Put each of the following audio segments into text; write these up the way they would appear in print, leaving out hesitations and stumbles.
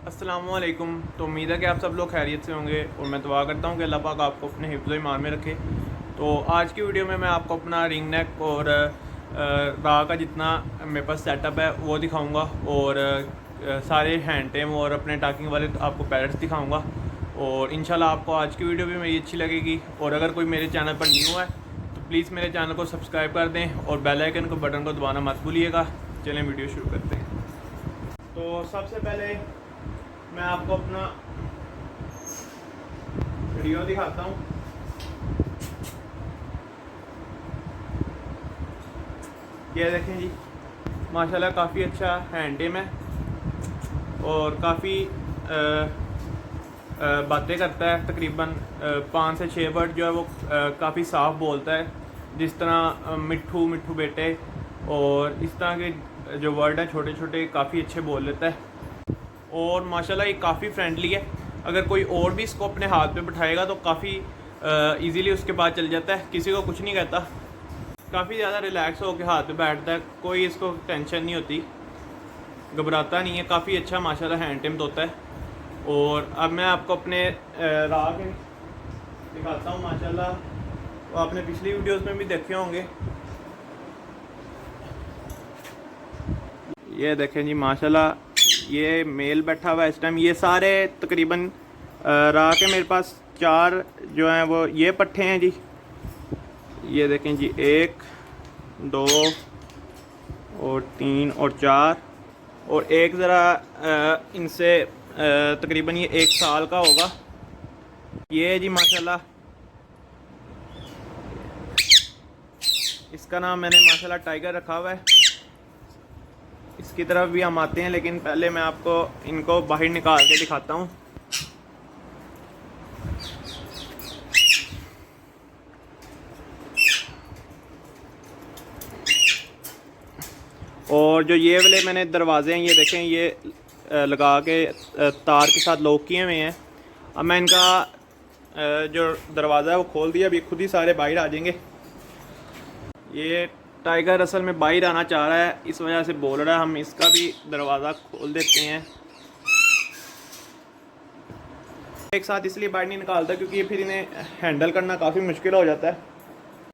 अस्सलामुअलैकुम। तो उम्मीद है कि आप सब लोग खैरियत से होंगे और मैं दुआ करता हूँ कि अल्लाह पाक आपको अपने हिफ्ज़ ईमान में रखे। तो आज की वीडियो में मैं आपको अपना रिंग नेक और रा का जितना मेरे पास सेटअप है वो दिखाऊंगा और सारे हैंड टेम और अपने टाकिंग वाले आपको पैरेट्स दिखाऊंगा। और इंशाल्लाह आपको आज की वीडियो भी मेरी अच्छी लगेगी। और अगर कोई मेरे चैनल पर न्यू है तो प्लीज़ मेरे चैनल को सब्सक्राइब कर दें और बेल आइकन को बटन को दबाना मत भूलिएगा। चलें वीडियो शुरू करते हैं। तो सबसे पहले मैं आपको अपना वीडियो दिखाता हूँ। ये देखें जी, माशाल्लाह काफ़ी अच्छा हैंड टेम है और काफ़ी बातें करता है। तकरीबन 5 से 6 वर्ड जो है वो काफ़ी साफ बोलता है, जिस तरह मिट्ठू मिट्ठू बेटे और इस तरह के जो वर्ड हैं छोटे छोटे काफ़ी अच्छे बोल लेता है। और माशाल्लाह ये काफ़ी फ्रेंडली है। अगर कोई और भी इसको अपने हाथ पे बिठाएगा तो काफ़ी इजीली उसके पास चल जाता है, किसी को कुछ नहीं कहता। काफ़ी ज़्यादा रिलैक्स होकर हाथ पे बैठता है, कोई इसको टेंशन नहीं होती, घबराता नहीं है। काफ़ी अच्छा माशाल्लाह हैंड टेम होता है। और अब मैं आपको अपने राग दिखाता हूँ। माशाल्लाह वो आपने पिछली वीडियोस में भी देखे होंगे। ये देखें जी, माशाल्लाह ये मेल बैठा हुआ है इस टाइम। ये सारे तकरीबन रा के मेरे पास 4 जो हैं वो ये पट्ठे हैं जी। ये देखें जी, 1 2 और 3 और 4 और एक ज़रा इनसे तकरीबन ये 1 साल का होगा। ये जी माशाल्लाह, इसका नाम मैंने माशाल्लाह टाइगर रखा हुआ है। इसकी तरफ भी हम आते हैं, लेकिन पहले मैं आपको इनको बाहर निकाल के दिखाता हूँ। और जो ये वाले मैंने दरवाजे हैं, ये देखें, ये लगा के तार के साथ लॉक किए हुए हैं। अब मैं इनका जो दरवाज़ा है वो खोल दिया, अभी खुद ही सारे बाहर आ जाएंगे। ये टाइगर असल में बाहर आना चाह रहा है, इस वजह से बोल रहा है। हम इसका भी दरवाज़ा खोल देते हैं। एक साथ इसलिए बाहर नहीं निकालता क्योंकि ये फिर इन्हें हैंडल करना काफ़ी मुश्किल हो जाता है।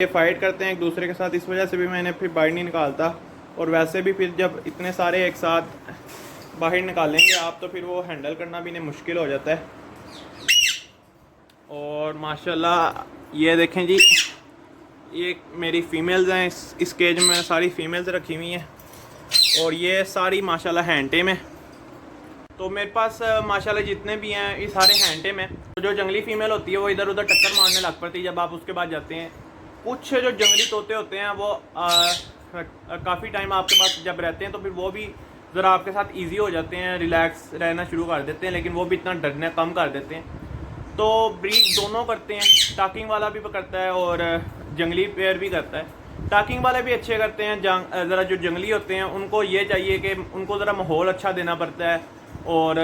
ये फाइट करते हैं एक दूसरे के साथ, इस वजह से भी मैं इन्हें फिर बाहर नहीं निकालता। और वैसे भी फिर जब इतने सारे एक साथ बाहर निकालेंगे आप तो फिर वो हैंडल करना भी इन्हें मुश्किल हो जाता है। और माशाल्लाह ये देखें जी, ये मेरी फ़ीमेल्स हैं। इस केज में सारी फ़ीमेल्स रखी हुई हैं और ये सारी माशाल्लाह हैंड टेम है। तो मेरे पास माशाल्लाह जितने भी हैं ये सारे हैंड टेम हैं। तो जो जंगली फ़ीमेल होती है वो इधर उधर टक्कर मारने लग पड़ती है जब आप उसके पास जाते हैं। कुछ जो जंगली तोते होते हैं वो काफ़ी टाइम आपके पास जब रहते हैं तो फिर वो भी ज़रा आपके साथ ईजी हो जाते हैं, रिलैक्स रहना शुरू कर देते हैं, लेकिन वो भी इतना डरना कम कर देते हैं। तो ब्रीड दोनों करते हैं, टाकिंग वाला भी करता है और जंगली पेयर भी करता है। टाकिंग वाले भी अच्छे करते हैं। ज़रा जो जंगली होते हैं उनको ये चाहिए कि उनको ज़रा माहौल अच्छा देना पड़ता है और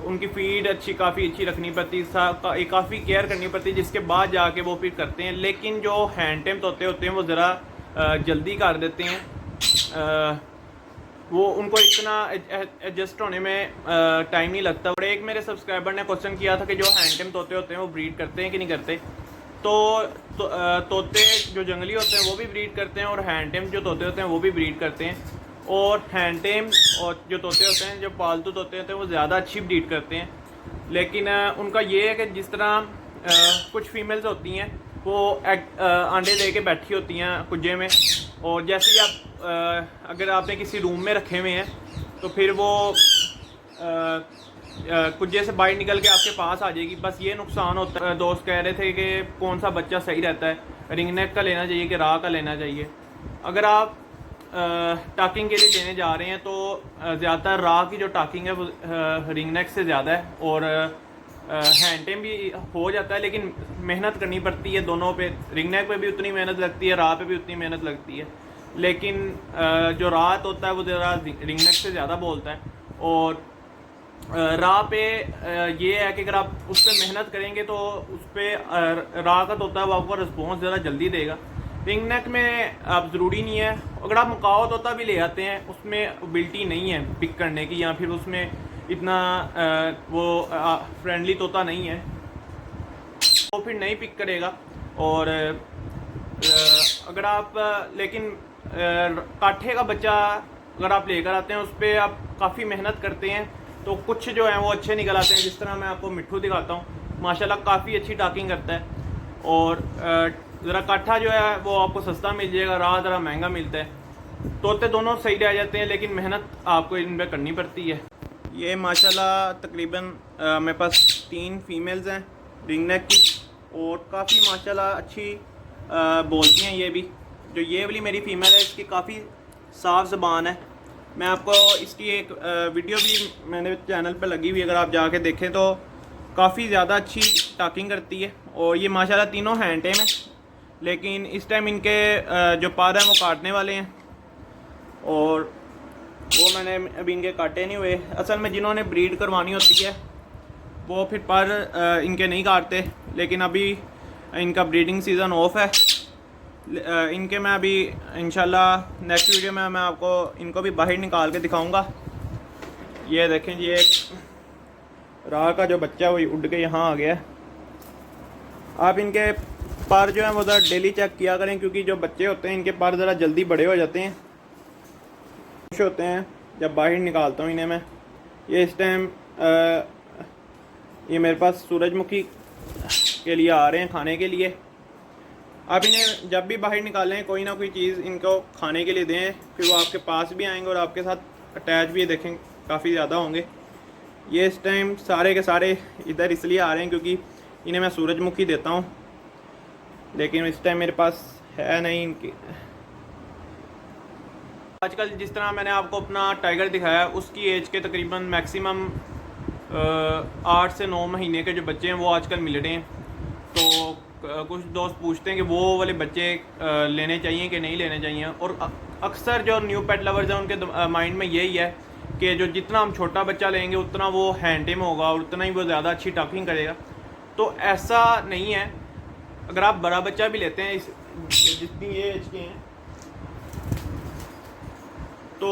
उनकी फीड काफ़ी अच्छी रखनी पड़ती है, काफ़ी केयर करनी पड़ती है, जिसके बाद जाके वो फिर करते हैं। लेकिन जो हैंड टेम तोते होते हैं वो ज़रा जल्दी कर देते हैं। वो उनको इतना एडजस्ट होने में टाइम नहीं लगता। और एक मेरे सब्सक्राइबर ने क्वेश्चन किया था कि जो हैंड टेम तोते होते हैं वो ब्रीड करते हैं कि नहीं करते। तोते जो जंगली होते हैं वो भी ब्रीड करते हैं और हैंड टेम जो तोते होते हैं वो भी ब्रीड करते हैं। और हैंड टेम और जो तोते होते हैं, जो पालतू तोते होते हैं, वो ज़्यादा अच्छी ब्रीड करते हैं। लेकिन उनका ये है कि जिस तरह कुछ फीमेल्स होती हैं वो अंडे दे के बैठी होती हैं कुज्जे में, और जैसे ही आप अगर आपने किसी रूम में रखे हुए हैं तो फिर वो कुज्जे से बाहर निकल के आपके पास आ जाएगी। बस ये नुकसान होता है। दोस्त कह रहे थे कि कौन सा बच्चा सही रहता है, रिंग नेक का लेना चाहिए कि रा का लेना चाहिए। अगर आप टाकिंग के लिए लेने जा रहे हैं तो ज़्यादातर रा की जो टाकिंग है वो रिंग नेक से ज़्यादा है। और हैंड टेम भी हो जाता है, लेकिन मेहनत करनी पड़ती है दोनों पे। रिंग नेक पे भी उतनी मेहनत लगती है, रा पे भी उतनी मेहनत लगती है। लेकिन जो रात होता है वो ज़रा रिंग नेक से ज़्यादा बोलता है। और रा पे ये है कि अगर आप उस पर मेहनत करेंगे तो उस पर रा का तोता है वो आपको रिस्पॉन्स ज़रा जल्दी देगा। रिंग नेक में आप ज़रूरी नहीं है, अगर आप मुकाओ तोता भी ले आते हैं उसमें एबिलिटी नहीं है पिक करने की, या फिर उसमें इतना वो फ्रेंडली तोता नहीं है, वो फिर नहीं पिक करेगा। और अगर आप लेकिन काठे का बच्चा अगर आप लेकर आते हैं, उस पर आप काफ़ी मेहनत करते हैं तो कुछ जो है वो अच्छे निकल आते हैं। जिस तरह मैं आपको मिट्ठू दिखाता हूँ, माशाल्लाह काफ़ी अच्छी टाकिंग करता है। और ज़रा काठा जो है वो आपको सस्ता मिल जाएगा, राह ज़रा महंगा मिलता है। तोते दोनों सही रह जाते हैं, लेकिन मेहनत आपको इन पर करनी पड़ती है। ये माशाल्लाह तकरीबन मेरे पास 3 फीमेल्स हैं रिंग नेक की, और काफ़ी माशाल्लाह अच्छी बोलती हैं। ये भी जो ये वाली मेरी फ़ीमेल है, इसकी काफ़ी साफ़ ज़बान है। मैं आपको इसकी एक वीडियो भी मैंने चैनल पर लगी हुई, अगर आप जाके देखें तो काफ़ी ज़्यादा अच्छी टाकिंग करती है। और ये माशाल्लाह तीनों हैंड टेम है, लेकिन इस टाइम इनके जो पार हैं वो काटने वाले हैं, और वो मैंने अभी इनके काटे नहीं हुए। असल में जिन्होंने ब्रीड करवानी होती है वो फिर पर इनके नहीं काटते, लेकिन अभी इनका ब्रीडिंग सीज़न ऑफ है। इनके मैं अभी इंशाल्लाह नेक्स्ट वीडियो में मैं आपको इनको भी बाहर निकाल के दिखाऊंगा। ये देखें जी, एक राह का जो बच्चा वो उड़ के यहाँ आ गया। आप इनके पर जो है वो ज़रा डेली चेक किया करें, क्योंकि जो बच्चे होते हैं इनके पर ज़रा जल्दी बड़े हो जाते हैं, खुश होते हैं जब बाहर निकालता हूँ इन्हें मैं। ये इस टाइम ये मेरे पास सूरजमुखी के लिए आ रहे हैं खाने के लिए। आप इन्हें जब भी बाहर निकालें कोई ना कोई चीज़ इनको खाने के लिए दें, फिर वो आपके पास भी आएंगे और आपके साथ अटैच भी देखें काफ़ी ज़्यादा होंगे। ये इस टाइम सारे के सारे इधर इसलिए आ रहे हैं क्योंकि इन्हें मैं सूरजमुखी देता हूँ, लेकिन इस टाइम मेरे पास है नहीं इनकी। आजकल जिस तरह मैंने आपको अपना टाइगर दिखाया, उसकी एज के तकरीबन मैक्सिमम 8 से 9 महीने के जो बच्चे हैं वो आजकल मिल रहे हैं। तो कुछ दोस्त पूछते हैं कि वो वाले बच्चे लेने चाहिए कि नहीं लेने चाहिए, और अक्सर जो न्यू पेट लवर्स हैं उनके माइंड में यही है कि जो जितना हम छोटा बच्चा लेंगे उतना वो हैंड टेम होगा और उतना ही वो ज़्यादा अच्छी टाकिंग करेगा। तो ऐसा नहीं है। अगर आप बड़ा बच्चा भी लेते हैं जितनी ये एज के हैं, तो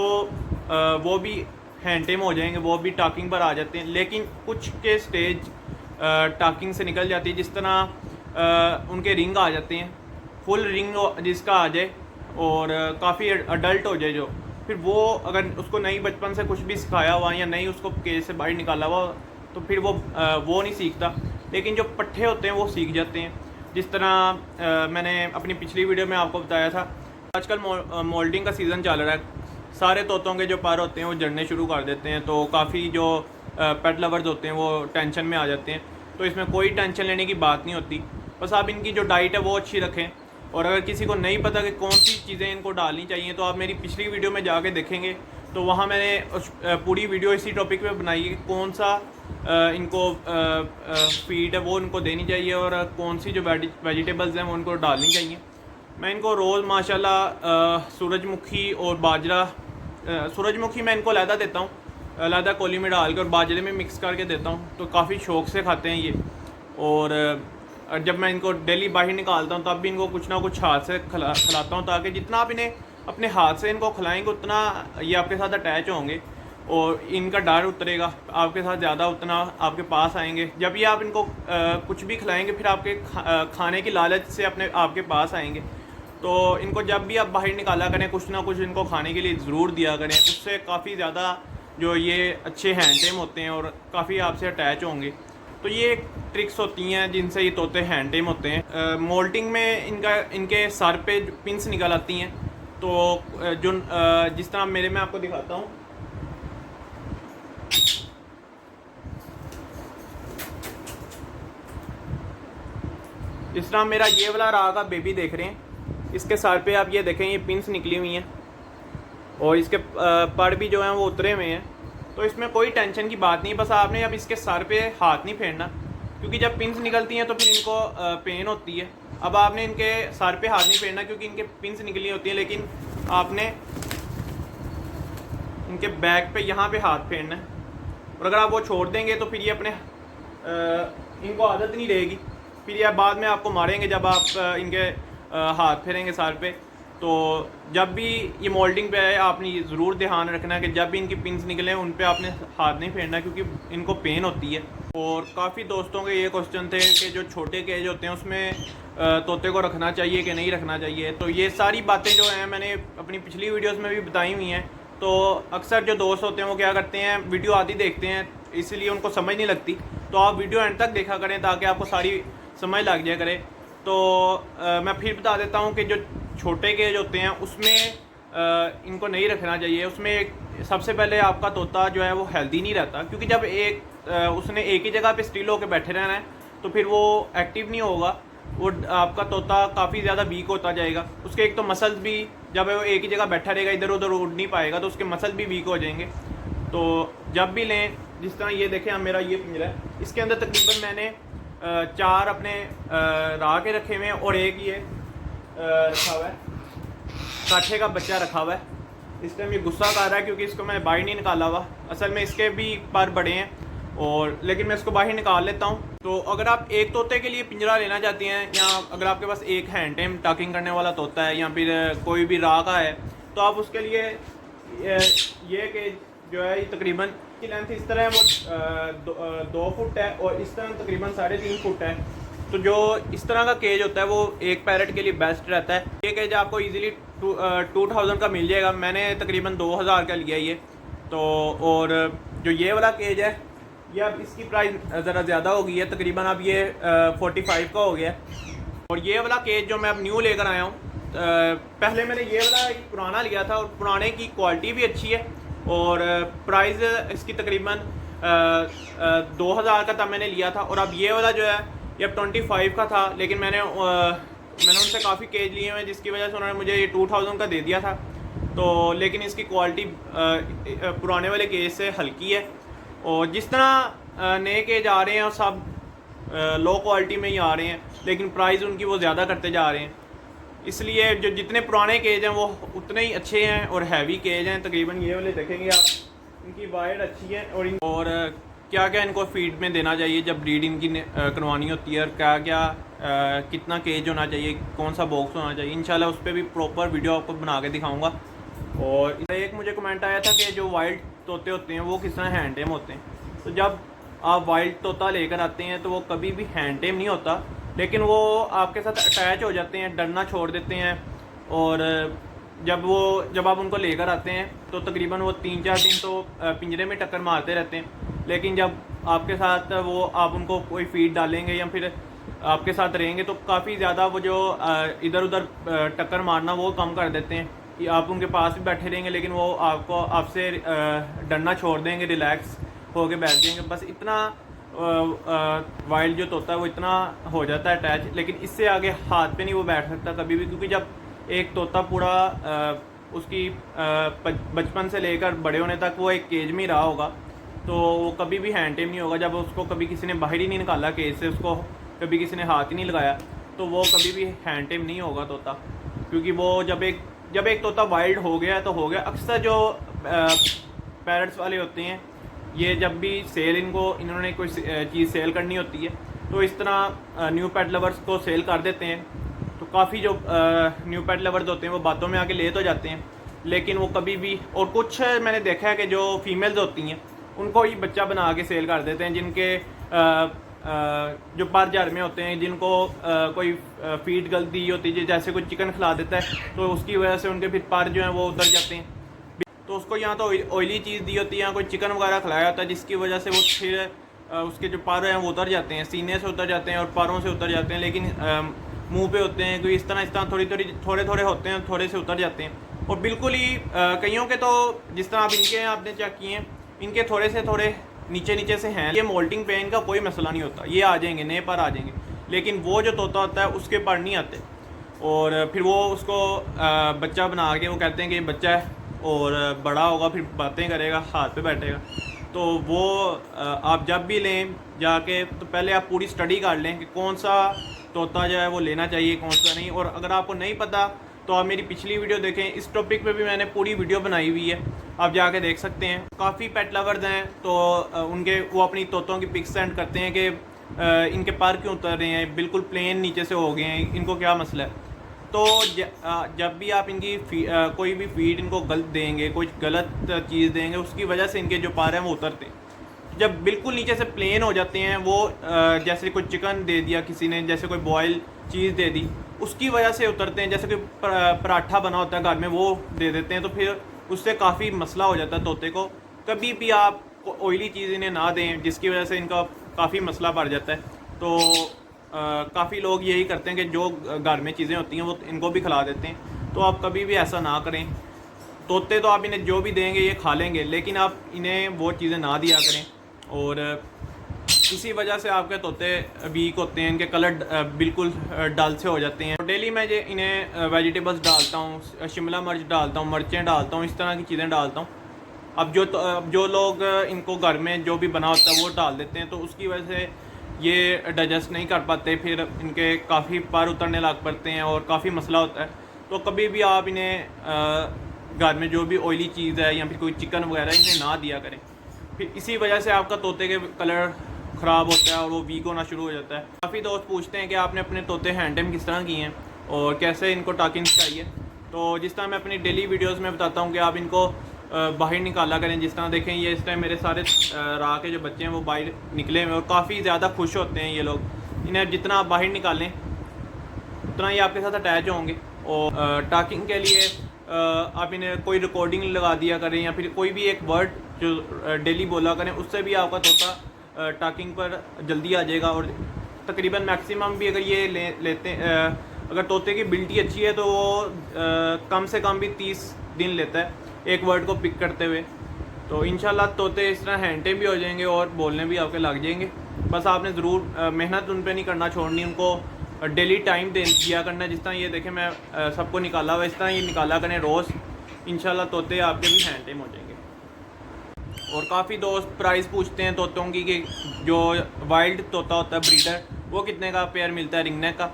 वो भी हैंड टेम हो जाएंगे, वो भी टाकिंग पर आ जाते हैं। लेकिन कुछ के स्टेज टाकिंग से निकल जाती है, जिस तरह उनके रिंग आ जाते हैं, फुल रिंग जिसका आ जाए और काफ़ी अडल्ट हो जाए जो, फिर वो अगर उसको नई बचपन से कुछ भी सिखाया हुआ या नहीं उसको केज से बाहर निकाला हुआ, तो फिर वो नहीं सीखता। लेकिन जो पट्ठे होते हैं वो सीख जाते हैं। जिस तरह मैंने अपनी पिछली वीडियो में आपको बताया था, आजकल मोल्डिंग का सीज़न चल रहा है। सारे तोतों के जो पर होते हैं वो जड़ने शुरू कर देते हैं, तो काफ़ी जो पेट लवर्स होते हैं वो टेंशन में आ जाते हैं। तो इसमें कोई टेंशन लेने की बात नहीं होती, बस आप इनकी जो डाइट है वो अच्छी रखें। और अगर किसी को नहीं पता कि कौन सी चीज़ें इनको डालनी चाहिए, तो आप मेरी पिछली वीडियो में जाके देखेंगे, तो वहाँ मैंने पूरी वीडियो इसी टॉपिक पे बनाई है कि कौन सा इनको फीड है वो उनको देनी चाहिए और कौन सी जो वेजिटेबल्स हैं वो उनको डालनी चाहिए। मैं इनको रोज़ माशाल्लाह सूरजमुखी और बाजरा, सूरजमुखी मैं इनको अलहदा देता हूँ, अलहदा कोली में डाल के और बाजरे में मिक्स करके देता हूँ, तो काफ़ी शौक़ से खाते हैं ये। और जब मैं इनको डेली बाहर निकालता हूँ तब भी इनको कुछ ना कुछ हाथ से खिलाता हूँ, ताकि जितना आप इन्हें अपने हाथ से इनको खिलाएंगे उतना ये आपके साथ अटैच होंगे और इनका डर उतरेगा आपके साथ ज़्यादा, उतना आपके पास आएंगे। जब ये आप इनको कुछ भी खिलाएंगे फिर आपके खाने की लालच से आपके पास आएंगे। तो इनको जब भी आप बाहर निकाला करें कुछ ना कुछ इनको खाने के लिए ज़रूर दिया करें, उससे काफ़ी ज़्यादा जो ये अच्छे हैंड टेम होते हैं और काफ़ी आपसे अटैच होंगे। तो ये ट्रिक्स होती हैं जिनसे ये तोते हैंड टेम होते हैं। मोल्टिंग में इनके सर पे पिंस निकल आती हैं, तो जो जिस तरह मेरे में आपको दिखाता हूँ, जिस तरह मेरा ये वाला राह का बेबी देख रहे हैं, इसके सर पे आप ये देखें ये पिंस निकली हुई हैं और इसके पर भी जो हैं वो उतरे हुए हैं। तो इसमें कोई टेंशन की बात नहीं, बस आपने अब इसके सर पे हाथ नहीं फेरना, क्योंकि जब पिंस निकलती हैं तो फिर इनको पेन होती है। अब आपने इनके सर पे हाथ नहीं फेरना क्योंकि इनके पिंस निकली होती हैं, लेकिन आपने इनके बैक पे यहाँ पे हाथ फेरना है। और अगर आप वो छोड़ देंगे तो फिर ये अपने इनको आदत नहीं रहेगी, फिर ये बाद में आपको मारेंगे जब आप इनके हाथ फेरेंगे सर पे। तो जब भी ये मोल्डिंग पे है आपने ये ज़रूर ध्यान रखना है कि जब भी इनकी पिंस निकलें उन पे आपने हाथ नहीं फेरना क्योंकि इनको पेन होती है। और काफ़ी दोस्तों के ये क्वेश्चन थे कि जो छोटे केज होते हैं उसमें तोते को रखना चाहिए कि नहीं रखना चाहिए। तो ये सारी बातें जो हैं मैंने अपनी पिछली वीडियोस में भी बताई हुई हैं। तो अक्सर जो दोस्त होते हैं वो क्या करते हैं, वीडियो आधी देखते हैं इसलिए उनको समझ नहीं लगती। तो आप वीडियो एंड तक देखा करें ताकि आपको सारी समझ लग जाए करे। तो मैं फिर बता देता हूँ कि जो छोटे केज होते हैं उसमें इनको नहीं रखना चाहिए। उसमें सबसे पहले आपका तोता जो है वो हेल्दी नहीं रहता, क्योंकि जब उसने एक ही जगह पे स्टिल होकर बैठे रहना है तो फिर वो एक्टिव नहीं होगा, वो आपका तोता काफ़ी ज़्यादा वीक होता जाएगा। उसके एक तो मसल्स भी, जब वो एक ही जगह बैठा रहेगा इधर उधर उड़ नहीं पाएगा तो उसके मसल भी वीक हो जाएंगे। तो जब भी लें, जिस तरह ये देखें, मेरा ये पिंजरा है, इसके अंदर तकरीबन मैंने 4 अपने राह के रखे हुए हैं और एक ये रखा हुआ है, काठे का बच्चा रखा हुआ है। इस टाइम ये गुस्सा कर रहा है क्योंकि इसको मैंने बाहर नहीं निकाला हुआ। असल में इसके भी पर बड़े हैं और लेकिन मैं इसको बाहर निकाल लेता हूँ। तो अगर आप एक तोते के लिए पिंजरा लेना चाहती हैं, या अगर आपके पास एक हैंड टाइम टाकिंग करने वाला तोता है या फिर कोई भी राह का है, तो आप उसके लिए ये कि जो है तकरीबन की लेंथ इस तरह है, वो 2 फुट है और इस तरह तकरीबन 3.5 फुट है। तो जो इस तरह का केज होता है वो एक पैरेट के लिए बेस्ट रहता है। ये केज आपको इजीली 2000 का मिल जाएगा। मैंने तकरीबन 2000 का लिया ये। तो और जो ये वाला केज है ये अब इसकी प्राइस ज़रा ज़्यादा हो गई है, तकरीबन अब ये 45 का हो गया। और ये वाला केज जो मैं अब न्यू लेकर आया हूँ, पहले मैंने ये वाला पुराना लिया था और पुराने की क्वालिटी भी अच्छी है और प्राइस इसकी तकरीबन 2000 का तब मैंने लिया था। और अब ये वाला जो है ये अब 25 का था, लेकिन मैंने उनसे काफ़ी केज लिए हैं जिसकी वजह से उन्होंने मुझे ये 2000 का दे दिया था। तो लेकिन इसकी क्वालिटी पुराने वाले केज से हल्की है और जिस तरह नए केज आ रहे हैं और सब लो क्वालिटी में ही आ रहे हैं, लेकिन प्राइस उनकी वो ज़्यादा करते जा रहे हैं। इसलिए जो जितने पुराने केज हैं वो उतने ही अच्छे हैं और हैवी केज हैं। तकरीबन ये वाले देखेंगे आप, इनकी वायर अच्छी है। और क्या क्या इनको फीड में देना चाहिए जब ब्रीड इनकी करवानी होती है, और क्या क्या कितना केज होना चाहिए, कौन सा बॉक्स होना चाहिए, इंशाल्लाह उस पर भी प्रॉपर वीडियो आपको बना के दिखाऊंगा। और एक मुझे कमेंट आया था कि जो वाइल्ड तोते होते हैं वो किस तरह हैंड टेम होते हैं। तो जब आप वाइल्ड तोता लेकर आते हैं तो वो कभी भी हैंड टेम नहीं होता, लेकिन वो आपके साथ अटैच हो जाते हैं, डरना छोड़ देते हैं। और जब आप उनको लेकर आते हैं तो तकरीबन वो 3-4 दिन तो पिंजरे में टक्कर मारते रहते हैं, लेकिन जब आपके साथ आप उनको कोई फीड डालेंगे या फिर आपके साथ रहेंगे तो काफ़ी ज़्यादा वो जो इधर उधर टक्कर मारना वो कम कर देते हैं कि आप उनके पास भी बैठे रहेंगे लेकिन वो आपसे डरना छोड़ देंगे, रिलैक्स होके बैठ जाएंगे। बस इतना वाइल्ड जो तोता है वो इतना हो जाता है अटैच, लेकिन इससे आगे हाथ पे नहीं वो बैठ सकता कभी भी, क्योंकि जब एक तोता पूरा उसकी बचपन से लेकर बड़े होने तक वो एक केज में ही रहा होगा तो वो कभी भी हैंड टेम नहीं होगा। जब उसको कभी किसी ने बाहर ही नहीं निकाला केज से, उसको कभी किसी ने हाथ ही नहीं लगाया, तो वो कभी भी हैंड टेम नहीं होगा तोता। क्योंकि वो जब एक तोता वाइल्ड हो गया तो हो गया। अक्सर जो पैरट्स वाले होते हैं ये जब भी इन्होंने कोई चीज़ सेल करनी होती है तो इस तरह न्यू पेट लवर्स को सेल कर देते हैं। तो काफ़ी जो न्यू पेट लवर्स होते हैं वो बातों में आके ले तो जाते हैं, लेकिन वो कभी भी, और कुछ मैंने देखा है कि जो फीमेल्स होती हैं उनको ही बच्चा बना के सेल कर देते हैं, जिनके जो पर जार में होते हैं, जिनको कोई फीड गलती होती है, जैसे कोई चिकन खिला देता है तो उसकी वजह से उनके फिर पर जो हैं वो उतर जाते हैं। तो उसको यहाँ तो ऑयली चीज़ दी होती है या कोई चिकन वगैरह खिलाया होता है, जिसकी वजह से वो फिर उसके जो पर हैं वो उतर जाते हैं, सीने से उतर जाते हैं और पैरों से उतर जाते हैं। लेकिन मुंह पे होते हैं कोई इस तरह थोड़े होते हैं, थोड़े से उतर जाते हैं। और बिल्कुल ही कईयों के तो जिस तरह आप इनके आपने चेक किए हैं, इनके थोड़े नीचे से हैं। ये मोल्टिंग पे इनका कोई मसला नहीं होता, ये आ जाएंगे, नए पर आ जाएंगे। लेकिन वो जो तोता होता है उसके पर नहीं आते और फिर वो उसको बच्चा बना के वो कहते हैं कि ये बच्चा है और बड़ा होगा फिर बातें करेगा, हाथ पे बैठेगा। तो वो आप जब भी लें जाके तो पहले आप पूरी स्टडी कर लें कि कौन सा तोता जो है वो लेना चाहिए, कौन सा नहीं। और अगर आपको नहीं पता तो आप मेरी पिछली वीडियो देखें, इस टॉपिक पे भी मैंने पूरी वीडियो बनाई हुई है, आप जाके देख सकते हैं। काफ़ी पेट लवर्स हैं तो वो अपनी तोतों की पिक्स सेंड करते हैं कि इनके पर क्यों उतर रहे हैं, बिल्कुल प्लेन नीचे से हो गए हैं, इनको क्या मसला है। तो जब भी आप इनकी कोई भी फीड इनको गलत देंगे, कोई गलत चीज़ देंगे, उसकी वजह से इनके जो पारे हैं वो उतरते हैं। जब बिल्कुल नीचे से प्लेन हो जाते हैं वो, जैसे कोई चिकन दे दिया किसी ने, जैसे कोई बॉयल चीज़ दे दी, उसकी वजह से उतरते हैं। जैसे कोई पराठा बना होता है घर में, वो दे देते हैं, तो फिर उससे काफ़ी मसला हो जाता है तोते को। कभी भी आप ऑयली चीज़ इन्हें ना दें, जिसकी वजह से इनका काफ़ी मसला बढ़ जाता है। तो काफ़ी लोग यही करते हैं कि जो घर में चीज़ें होती हैं वो इनको भी खिला देते हैं। तो आप कभी भी ऐसा ना करें। तोते तो आप इन्हें जो भी देंगे ये खा लेंगे, लेकिन आप इन्हें वो चीज़ें ना दिया करें। और इसी वजह से आपके तोते वीक होते हैं, इनके कलर बिल्कुल डल से हो जाते हैं। डेली मैं इन्हें वेजिटेबल्स डालता हूँ, शिमला मिर्च डालता हूँ, मिर्चें डालता हूँ, इस तरह की चीज़ें डालता हूँ। अब जो लोग इनको घर में जो भी बना होता है वो डाल देते हैं, तो उसकी वजह से ये डाइजेस्ट नहीं कर पाते, फिर इनके काफ़ी पर उतरने लग पड़ते हैं और काफ़ी मसला होता है। तो कभी भी आप इन्हें घर में जो भी ऑयली चीज़ है या फिर कोई चिकन वगैरह इन्हें ना दिया करें। फिर इसी वजह से आपका तोते के कलर ख़राब होता है और वो वीक होना शुरू हो जाता है। काफ़ी दोस्त पूछते हैं कि आपने अपने तोते हैंड टेम किस तरह किए हैं और कैसे इनको टाकिंग चाहिए। तो जिस तरह मैं अपनी डेली वीडियोस में बताता हूँ कि आप इनको बाहर निकाला करें। जिस तरह देखें, ये इस टाइम मेरे सारे राह के जो बच्चे हैं वो बाहर निकले हुए और काफ़ी ज़्यादा खुश होते हैं ये लोग। इन्हें जितना आप बाहर निकालें उतना ही आपके साथ अटैच होंगे। और टाकिंग के लिए आप इन्हें कोई रिकॉर्डिंग लगा दिया करें या फिर कोई भी एक वर्ड जो डेली बोला करें, उससे भी आपका तोता टाकिंग पर जल्दी आ जाएगा। और तकरीबन मैक्सिमम भी अगर ये लेते अगर तोते की बिल्टी अच्छी है तो वो कम से कम भी 30 दिन लेता है एक वर्ड को पिक करते हुए। तो इंशाल्लाह तोते इस तरह हैंडटेम भी हो जाएंगे और बोलने भी आपके लग जाएंगे। बस आपने ज़रूर मेहनत उन पर नहीं करना छोड़नी, उनको डेली टाइम दिया करना। जिस तरह ये देखें मैं सबको निकाला हुआ, इस तरह ये निकाला करें रोज़, इंशाल्लाह तोते आपके भी हैंडटेम हो जाएंगे। और काफ़ी दोस्त प्राइस पूछते हैं तोतों की कि जो वाइल्ड तोता होता है ब्रीडर, वो कितने का पेयर मिलता है रिंगनेक का।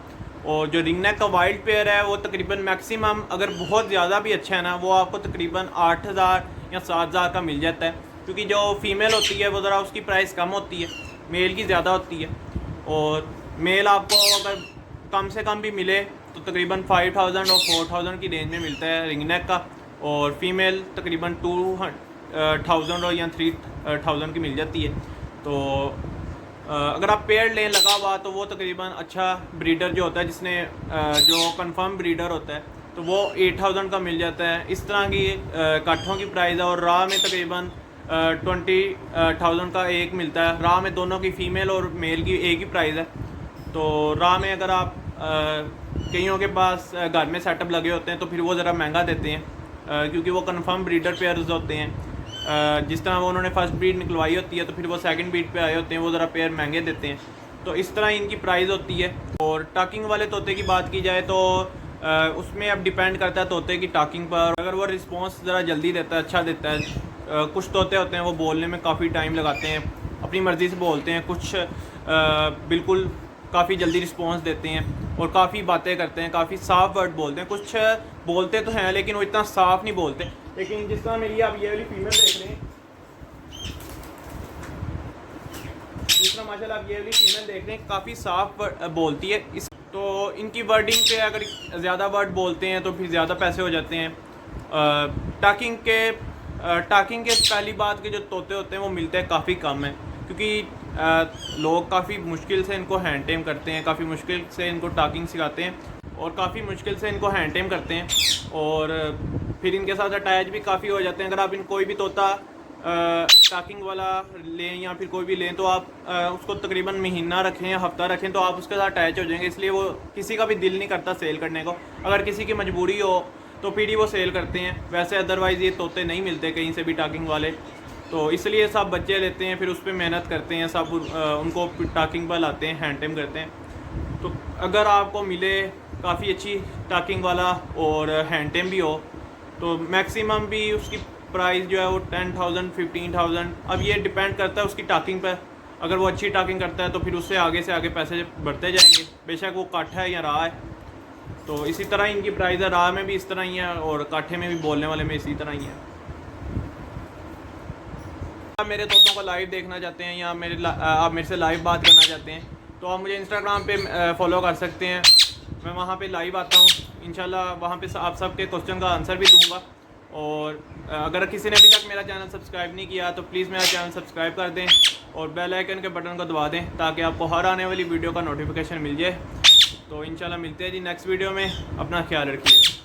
और जो रिंगनेक का वाइल्ड पेयर है वो तकरीबन मैक्सिमम अगर बहुत ज़्यादा भी अच्छा है ना, वो आपको तकरीबन 8,000 या 7,000 का मिल जाता है। क्योंकि जो फीमेल होती है वो ज़रा उसकी प्राइस कम होती है, मेल की ज़्यादा होती है। और मेल आपको अगर कम से कम भी मिले तो तकरीबन 5,000 और 4,000 की रेंज में मिलता है रिंगनेक का। और फीमेल तकरीबन 2,000 और या 3,000 की मिल जाती है। तो अगर आप पेयर लें लगा हुआ तो वो तकरीबन अच्छा ब्रीडर जो होता है, जिसने जो कंफर्म ब्रीडर होता है, तो वो 8,000 का मिल जाता है। इस तरह की काठों की प्राइस है। और राह में तकरीबन 20,000 का एक मिलता है। राह में दोनों की फ़ीमेल और मेल की एक ही प्राइस है। तो राह में अगर आप कईयों के पास घर में सेटअप लगे होते हैं तो फिर वो ज़रा महंगा देते हैं, क्योंकि वो कंफर्म ब्रीडर पेयर्स होते हैं। जिस तरह वो उन्होंने फ़र्स्ट ब्रीड निकलवाई होती है तो फिर वो सेकंड ब्रीड पे आए होते हैं, वो ज़रा पेयर महंगे देते हैं। तो इस तरह इनकी प्राइस होती है। और टाकिंग वाले तोते की बात की जाए तो उसमें अब डिपेंड करता है तोते की टाकिंग पर। अगर वो रिस्पॉन्स ज़रा जल्दी देता है, अच्छा देता है। कुछ तोते होते हैं वो बोलने में काफ़ी टाइम लगाते हैं, अपनी मर्ज़ी से बोलते हैं। कुछ बिल्कुल काफ़ी जल्दी रिस्पॉन्स देते हैं और काफ़ी बातें करते हैं, काफ़ी साफ वर्ड बोलते हैं। कुछ बोलते तो हैं लेकिन वो इतना साफ नहीं बोलते। लेकिन जिस तरह मेरी आप ये वाली फीमेल देख रहे हैं, जिस तरह माशाल्लाह आप ये वाली फीमेल देख रहे हैं, काफ़ी साफ बोलती है। इस तो इनकी वर्डिंग पे अगर ज़्यादा वर्ड बोलते हैं तो फिर ज़्यादा पैसे हो जाते हैं। टाकिंग के पहली बात के जो तोते होते हैं वो मिलते हैं काफ़ी कम है, क्योंकि लोग काफ़ी मुश्किल से इनको हैंड टेम करते हैं, काफ़ी मुश्किल से इनको टाकिंग सिखाते हैं और काफ़ी मुश्किल से इनको हैंड टेम करते हैं। और फिर इनके साथ अटैच भी काफ़ी हो जाते हैं। अगर आप इन कोई भी तोता टाकिंग वाला लें या फिर कोई भी लें तो आप उसको तकरीबन महीना रखें या हफ्ता रखें तो आप उसके साथ अटैच हो जाएंगे। इसलिए वो किसी का भी दिल नहीं करता सेल करने को। अगर किसी की मजबूरी हो तो फिर ही वो सेल करते हैं, वैसे अदरवाइज़ ये तोते नहीं मिलते कहीं से भी टाकिंग वाले। तो इसलिए सब बच्चे लेते हैं, फिर उस पर मेहनत करते हैं, सब उनको टाकिंग पर लाते हैं, हैंड टेम करते हैं। तो अगर आपको मिले काफ़ी अच्छी टाकिंग वाला और हैंड टेम भी हो तो मैक्सिमम भी उसकी प्राइस जो है वो 10,000 15,000, अब ये डिपेंड करता है उसकी टाकिंग पर। अगर वो अच्छी टाकिंग करता है तो फिर उससे आगे से आगे पैसे बढ़ते जाएंगे, बेशक वो काठा है या राह है। तो इसी तरह इनकी प्राइस है, राह में भी इस तरह ही है और काठे में भी बोलने वाले में इसी तरह ही है। आप मेरे तोतों को लाइव देखना चाहते हैं या आप मेरे से लाइव बात करना चाहते हैं तो आप मुझे इंस्टाग्राम पे फॉलो कर सकते हैं। मैं वहाँ पे लाइव आता हूँ इंशाल्लाह वहाँ पे आप सबके क्वेश्चन का आंसर भी दूंगा। और अगर किसी ने अभी तक मेरा चैनल सब्सक्राइब नहीं किया तो प्लीज़ मेरा चैनल सब्सक्राइब कर दें और बेल आइकन के बटन को दबा दें ताकि आपको हर आने वाली वीडियो का नोटिफिकेशन मिल जाए। तो इंशाल्लाह मिलते हैं जी नेक्स्ट वीडियो में। अपना ख्याल रखिए।